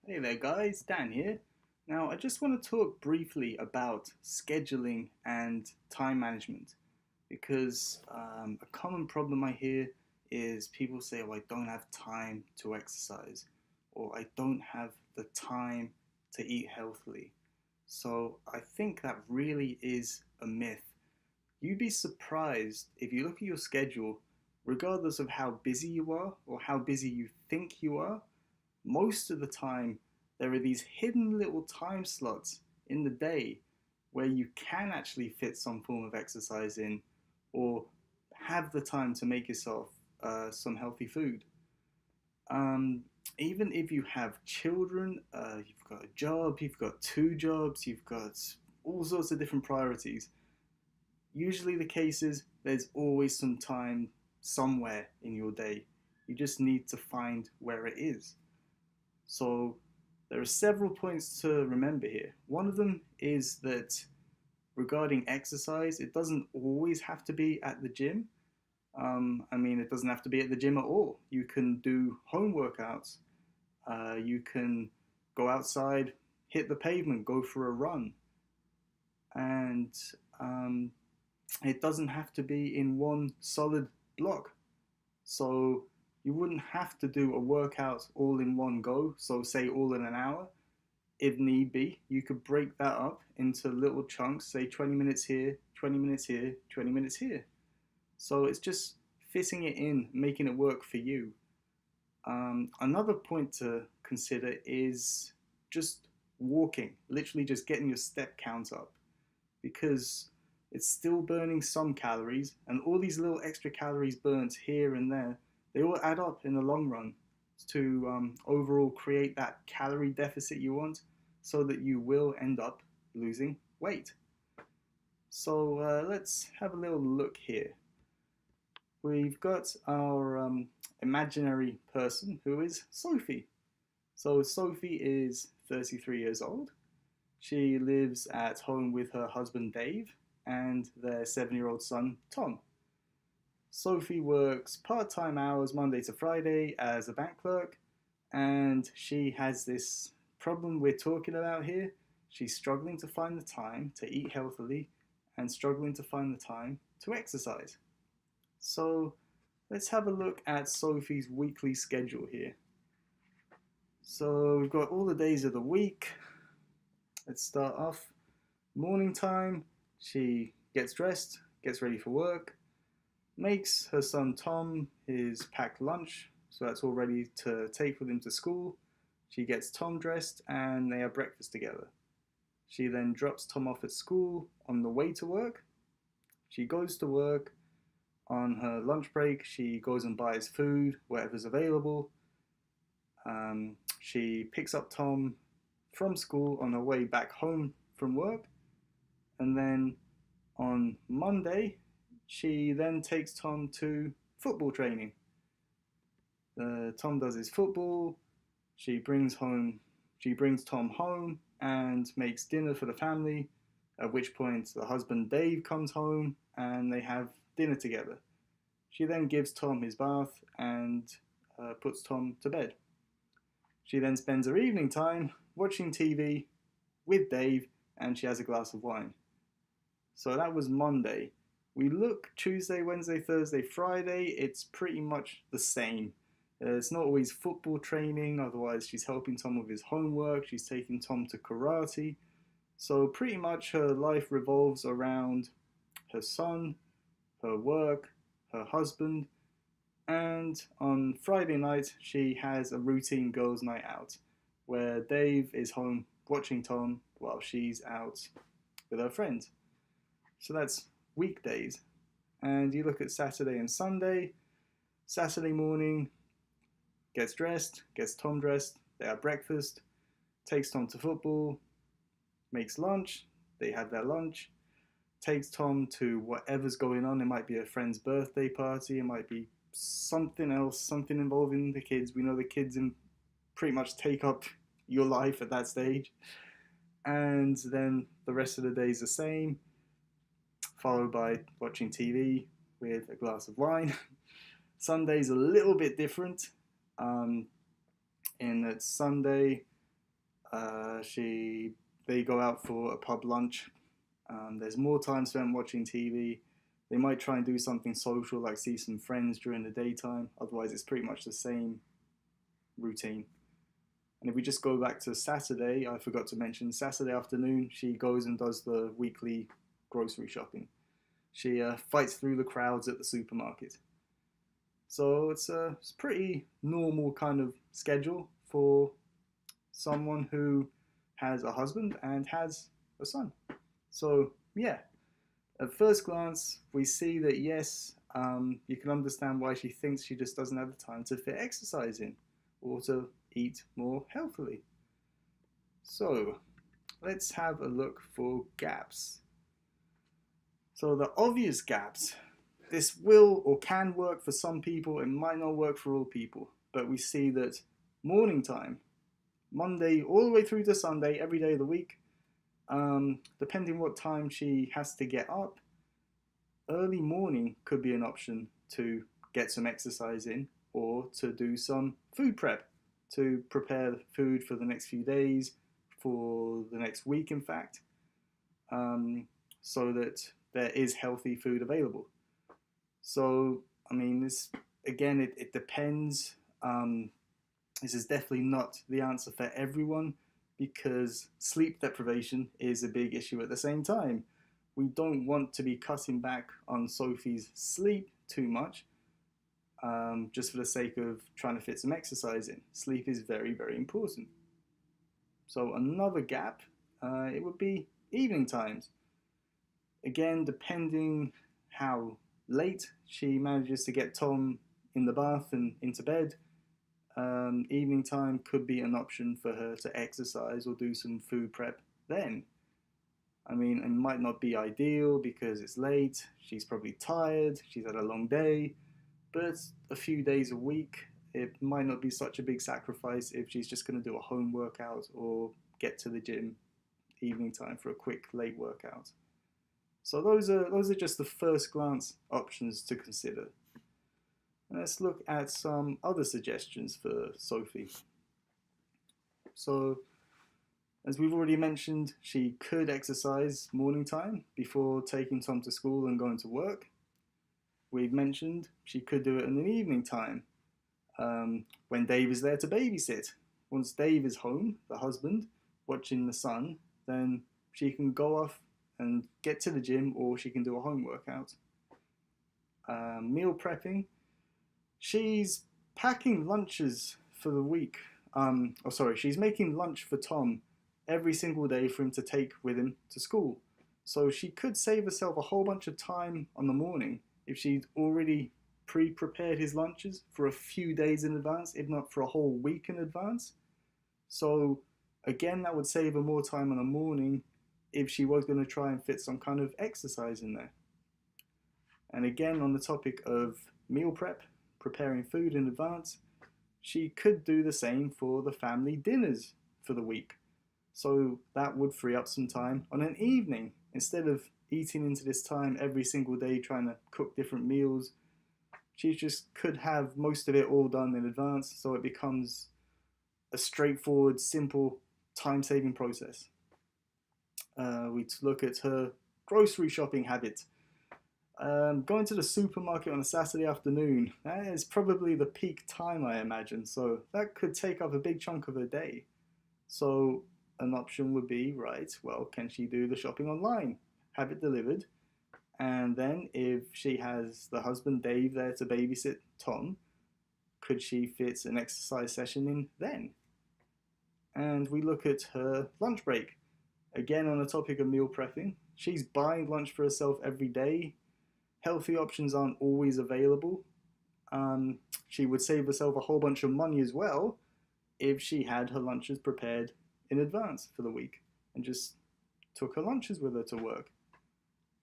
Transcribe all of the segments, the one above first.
Hey there guys, Dan here. Now I just want to talk briefly about scheduling and time management because a common problem I hear is people say, oh, I don't have time to exercise or I don't have the time to eat healthily. So I think that really is a myth. You'd be surprised if you look at your schedule, regardless of how busy you are or how busy you think you are, most of the time there are these hidden little time slots in the day where you can actually fit some form of exercise in or have the time to make yourself some healthy food. Um, Even if you have children, you've got a job, you've got two jobs, you've got all sorts of different priorities. Usually, the case is there's always some time somewhere in your day. You just need to find where it is. So there are several points to remember here. One of them is that regarding exercise, it doesn't always have to be at the gym. It doesn't have to be at the gym at all. You can do home workouts. You can go outside, hit the pavement, go for a run. And um, it doesn't have to be in one solid block. So you wouldn't have to do a workout all in one go, so say all in an hour. If need be, you could break that up into little chunks, say 20 minutes here, 20 minutes here, 20 minutes here. So it's just fitting it in, making it work for you. Another point to consider is just walking, literally just getting your step count up because it's still burning some calories, and all these little extra calories burnt here and there, they all add up in the long run to overall create that calorie deficit you want so that you will end up losing weight. So let's have a little look here. We've got our imaginary person who is Sophie. So Sophie is 33 years old. She lives at home with her husband Dave and their 7-year-old son Tom. Sophie works part time hours Monday to Friday as a bank clerk, and she has this problem we're talking about here. She's struggling to find the time to eat healthily and struggling to find the time to exercise. So let's have a look at Sophie's weekly schedule here. So we've got all the days of the week. Let's start off. Morning time, she gets dressed, gets ready for work, makes her son Tom his packed lunch, so that's all ready to take with him to school. She gets Tom dressed and they have breakfast together. She then drops Tom off at school on the way to work. She goes to work. On her lunch break, she goes and buys food, whatever's available. She picks up Tom from school on her way back home from work. And then on Monday, she then takes Tom to football training. Tom does his football. She brings Tom home and makes dinner for the family. At which point the husband Dave comes home and they have dinner together. She then gives Tom his bath and puts Tom to bed. She then spends her evening time watching TV with Dave and she has a glass of wine. So that was Monday. We look Tuesday, Wednesday, Thursday, Friday, it's pretty much the same. It's not always football training, otherwise she's helping Tom with his homework, she's taking Tom to karate. So pretty much her life revolves around her son, her work, her husband, and on Friday night she has a routine girls' night out where Dave is home watching Tom while she's out with her friends. So that's weekdays. And you look at Saturday and Sunday. Saturday morning, gets dressed, gets Tom dressed, they have breakfast, takes Tom to football, makes lunch, they have their lunch, takes Tom to whatever's going on. It might be a friend's birthday party, it might be something else, something involving the kids. We know the kids pretty much take up your life at that stage. And then the rest of the day is the same, followed by watching TV with a glass of wine. Sunday's a little bit different in that Sunday They go out for a pub lunch. There's more time spent watching TV. They might try and do something social, like see some friends during the daytime. Otherwise, it's pretty much the same routine. And if we just go back to Saturday, I forgot to mention Saturday afternoon, she goes and does the weekly grocery shopping. She fights through the crowds at the supermarket. So it's pretty normal kind of schedule for someone who has a husband and has a son. So yeah, at first glance, we see that yes, you can understand why she thinks she just doesn't have the time to fit exercise in or to eat more healthily. So let's have a look for gaps. So the obvious gaps, this will or can work for some people, it might not work for all people, but we see that morning time, Monday all the way through to Sunday, every day of the week, depending what time she has to get up, early morning could be an option to get some exercise in or to do some food prep, to prepare food for the next few days, for the next week in fact, so that there is healthy food available. So, I mean, this, again, it depends. This is definitely not the answer for everyone because sleep deprivation is a big issue at the same time. We don't want to be cutting back on Sophie's sleep too much just for the sake of trying to fit some exercise in. Sleep is very, very important. So another gap, it would be evening times. Again, depending how late she manages to get Tom in the bath and into bed, evening time could be an option for her to exercise or do some food prep then. I mean, it might not be ideal because it's late, she's probably tired, she's had a long day, but a few days a week, it might not be such a big sacrifice if she's just going to do a home workout or get to the gym evening time for a quick late workout. So those are just the first glance options to consider. And let's look at some other suggestions for Sophie. So, as we've already mentioned, she could exercise morning time before taking Tom to school and going to work. We've mentioned she could do it in the evening time when Dave is there to babysit. Once Dave is home, the husband, watching the son, then she can go off and get to the gym or she can do a home workout. Meal prepping. She's packing lunches for the week. She's making lunch for Tom every single day for him to take with him to school. So she could save herself a whole bunch of time on the morning if she'd already pre-prepared his lunches for a few days in advance, if not for a whole week in advance. So again, that would save her more time in the morning if she was going to try and fit some kind of exercise in there. And again, on the topic of meal prep, preparing food in advance, she could do the same for the family dinners for the week. So that would free up some time on an evening. Instead of eating into this time every single day trying to cook different meals, she just could have most of it all done in advance, so it becomes a straightforward, simple, time-saving process. We look at her grocery shopping habit. Going to the supermarket on a Saturday afternoon, that is probably the peak time, I imagine, so that could take up a big chunk of her day. So an option would be, right, well, can she do the shopping online, have it delivered, and then if she has the husband Dave there to babysit Tom, could she fit an exercise session in then? And we look at her lunch break. Again, on the topic of meal prepping, she's buying lunch for herself every day. Healthy options aren't always available. She would save herself a whole bunch of money as well if she had her lunches prepared in advance for the week and just took her lunches with her to work.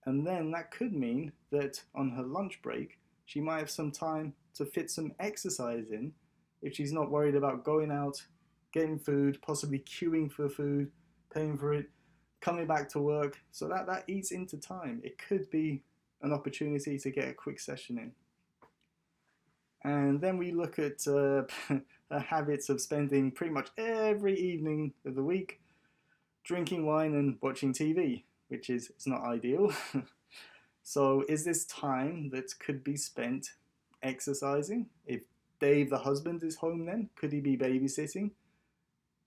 And then that could mean that on her lunch break, she might have some time to fit some exercise in if she's not worried about going out, getting food, possibly queuing for food, paying for it, coming back to work. So that eats into time. It could be an opportunity to get a quick session in. And then we look at her habits of spending pretty much every evening of the week drinking wine and watching TV, which is it's not ideal. So, is this time that could be spent exercising? If Dave, the husband, is home, then could he be babysitting?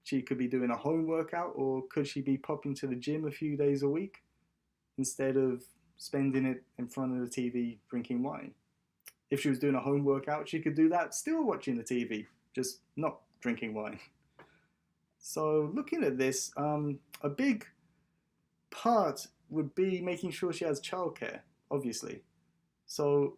She could be doing a home workout, or could she be popping to the gym a few days a week instead of spending it in front of the TV drinking wine? If she was doing a home workout, she could do that still watching the TV, just not drinking wine. So, looking at this, a big part would be making sure she has childcare, obviously. So,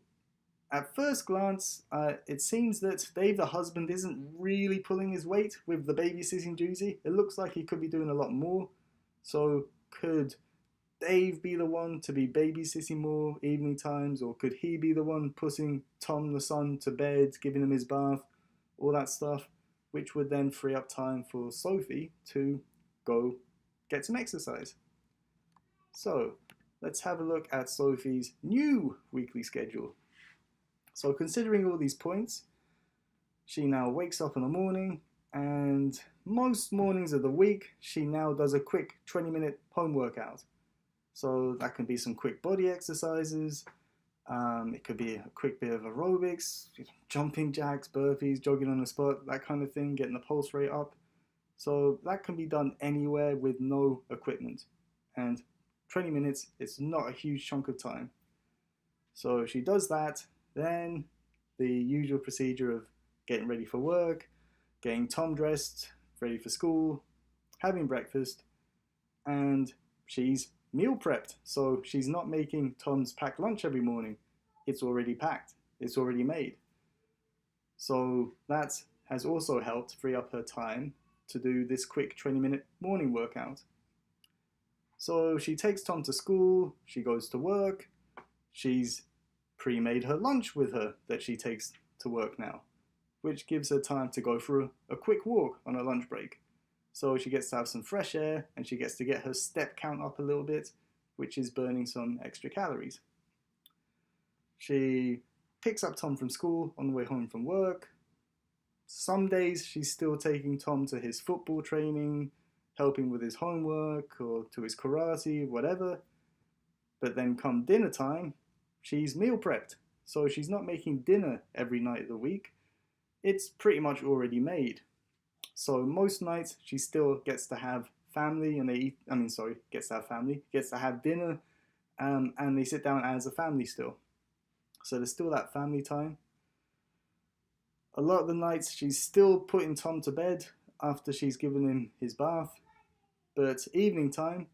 at first glance, it seems that Dave, the husband, isn't really pulling his weight with the babysitting duty. It looks like he could be doing a lot more. So, could Dave be the one to be babysitting more evening times, or could he be the one putting Tom, the son, to bed, giving him his bath, all that stuff, which would then free up time for Sophie to go get some exercise. So, let's have a look at Sophie's new weekly schedule. So, considering all these points, she now wakes up in the morning, and most mornings of the week, she now does a quick 20-minute home workout. So, that can be some quick body exercises, it could be a quick bit of aerobics, jumping jacks, burpees, jogging on the spot, that kind of thing, getting the pulse rate up. So, that can be done anywhere with no equipment. And 20 minutes, it's not a huge chunk of time. So she does that, then the usual procedure of getting ready for work, getting Tom dressed, ready for school, having breakfast, and she's meal prepped. So she's not making Tom's packed lunch every morning. It's already packed, it's already made. So that has also helped free up her time to do this quick 20-minute morning workout. So she takes Tom to school, she goes to work, she's pre-made her lunch with her that she takes to work now, which gives her time to go for a quick walk on her lunch break. So she gets to have some fresh air and she gets to get her step count up a little bit, which is burning some extra calories. She picks up Tom from school on the way home from work. Some days she's still taking Tom to his football training, helping with his homework or to his karate, whatever. But then come dinner time, she's meal prepped. So she's not making dinner every night of the week. It's pretty much already made. So most nights she still gets to have family and gets to have dinner, and they sit down as a family still. So there's still that family time. A lot of the nights she's still putting Tom to bed after she's given him his bath. But evening time,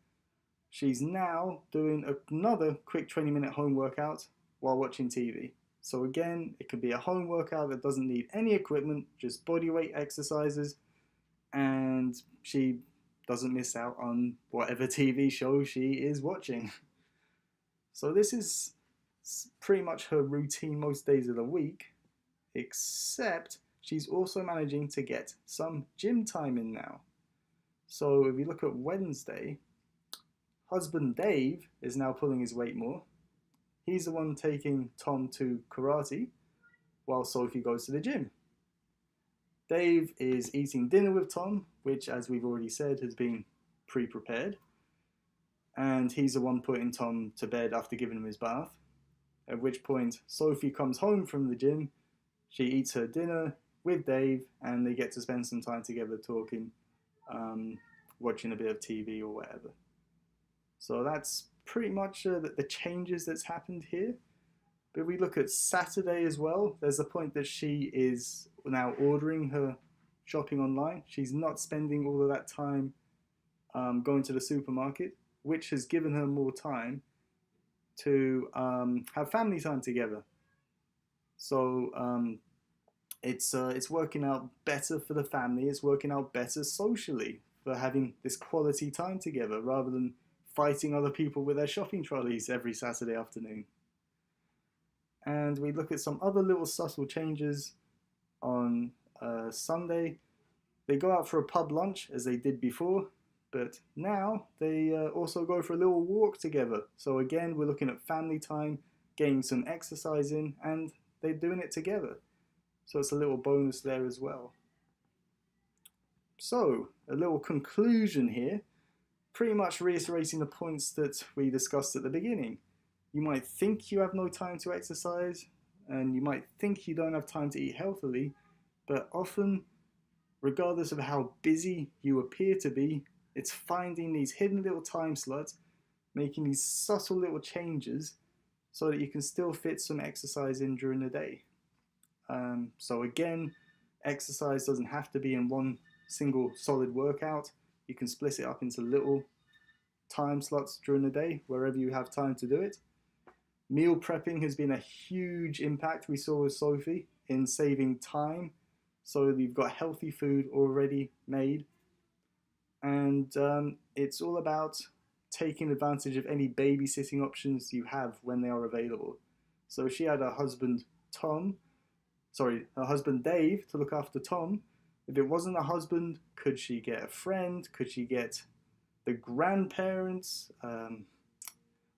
she's now doing another quick 20-minute home workout while watching TV. So again, it could be a home workout that doesn't need any equipment, just body weight exercises, and she doesn't miss out on whatever TV show she is watching. So this is pretty much her routine most days of the week, except she's also managing to get some gym time in now. So if you look at Wednesday, husband Dave is now pulling his weight more. He's the one taking Tom to karate while Sophie goes to the gym. Dave is eating dinner with Tom, which, as we've already said, has been pre-prepared. And he's the one putting Tom to bed after giving him his bath. At which point, Sophie comes home from the gym. She eats her dinner with Dave, and they get to spend some time together talking, watching a bit of TV or whatever. So that's pretty much the changes that's happened here. But we look at Saturday as well. There's a point that she is now ordering her shopping online. She's not spending all of that time going to the supermarket, which has given her more time to have family time together. So it's working out better for the family. It's working out better socially for having this quality time together rather than fighting other people with their shopping trolleys every Saturday afternoon. And we look at some other little subtle changes on Sunday. They go out for a pub lunch as they did before, but now they also go for a little walk together. So again, we're looking at family time, getting some exercise in, and they're doing it together. So it's a little bonus there as well. So a little conclusion here, pretty much reiterating the points that we discussed at the beginning. You might think you have no time to exercise, and you might think you don't have time to eat healthily, but often, regardless of how busy you appear to be, it's finding these hidden little time slots, making these subtle little changes so that you can still fit some exercise in during the day. So again, exercise doesn't have to be in one single solid workout. You can split it up into little time slots during the day, wherever you have time to do it. Meal prepping has been a huge impact we saw with Sophie in saving time. So you've got healthy food already made. And it's all about taking advantage of any babysitting options you have when they are available. So she had her husband Dave to look after Tom. If it wasn't a husband, could she get a friend? Could she get the grandparents?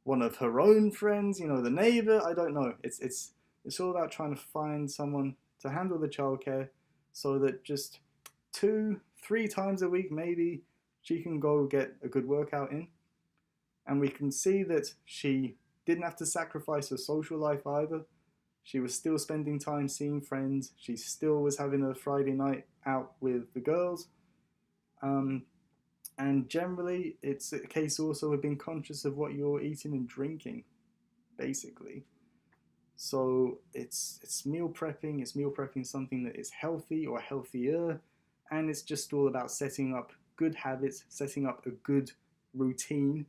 One of her own friends? You know, the neighbor? I don't know. It's all about trying to find someone to handle the childcare, so that just 2-3 times a week maybe she can go get a good workout in. And we can see that she didn't have to sacrifice her social life either. She was still spending time seeing friends. She still was having a Friday night out with the girls. And generally, it's a case also of being conscious of what you're eating and drinking, basically. So it's meal prepping. It's meal prepping something that is healthy or healthier. And it's just all about setting up good habits, setting up a good routine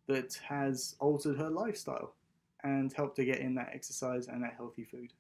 that has altered her lifestyle and helped her get in that exercise and that healthy food.